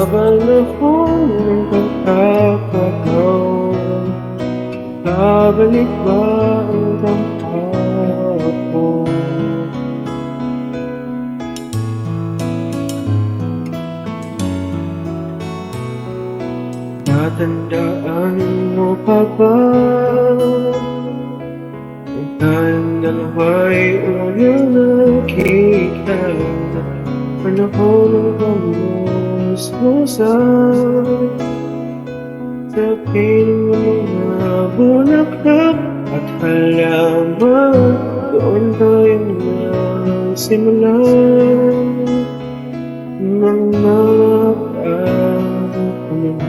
Napanahon ng pagkakataon, babalik ba ang kahapon? Natandaan mo pa ba kung tayong dalawa'y unang nakita? Panahon ng kamusmusan sa piling ng mga bulaklak at halaman. Doon tayong nagsimulan ng mga pagmamahal.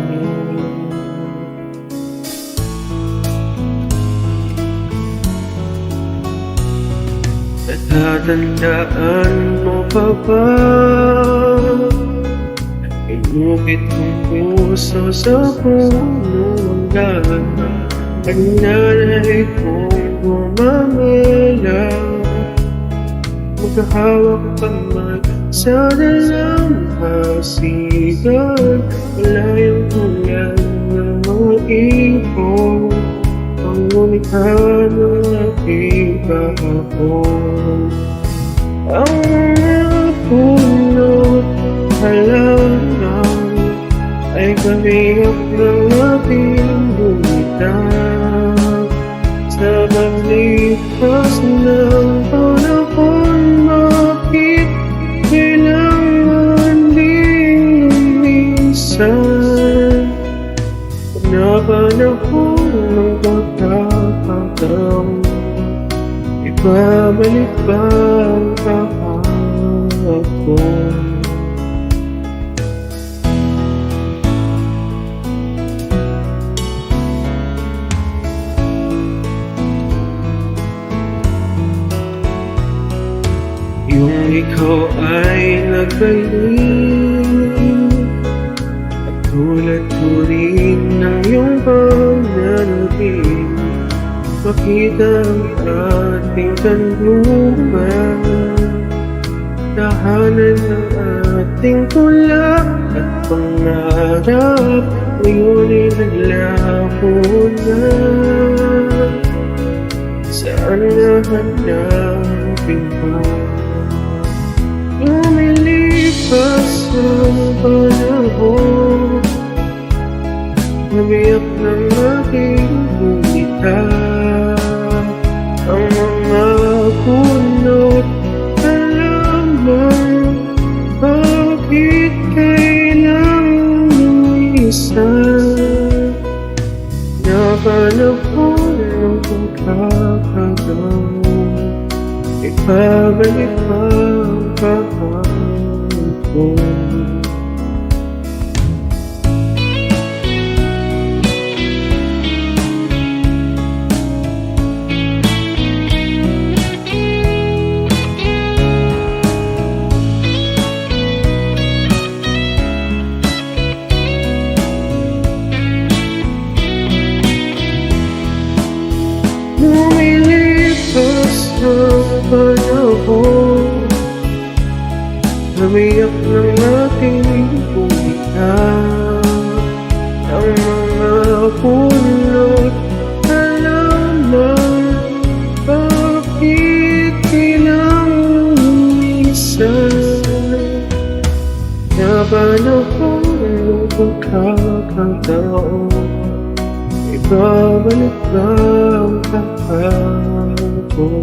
Natatandaan mo pa ba? Inukit mong puso sa punong dahan, ang nanay kong gumamela. Magkahawak kamay sa dalampasigan, malayang ulan ng mga ibon, ang lumikha ng aking kahapon. Ang mga punot halaman ay kamiyak ng ating bumitaw. Sa paglipas ng panahon, bakit kailangan din lumisan? Napanahon ng pagkakataon, ibabalik ba ang kahapon? Yung ikaw ay nagbaling at tulad ko rin ng iyong pananabing, makita ang ating kanlungan, tahanan ng ating tula at pangarap. Ngayon ay naglako na, saan nahanapin ko? Lumilipas ang panahon, nabiyak ng aking bumitaw. Ang mga punot halaman, bakit kailangan lumisan? Napanahon ng pagkakataon, ibabalik ba ang kahapon? Lumilipas ang panahon, namiyak ng ating bumitaw. Ang mga punot halaman, bakit kailangan lumisan? Napanahon ng pagkakataon, ibabalik ba ang kahapon?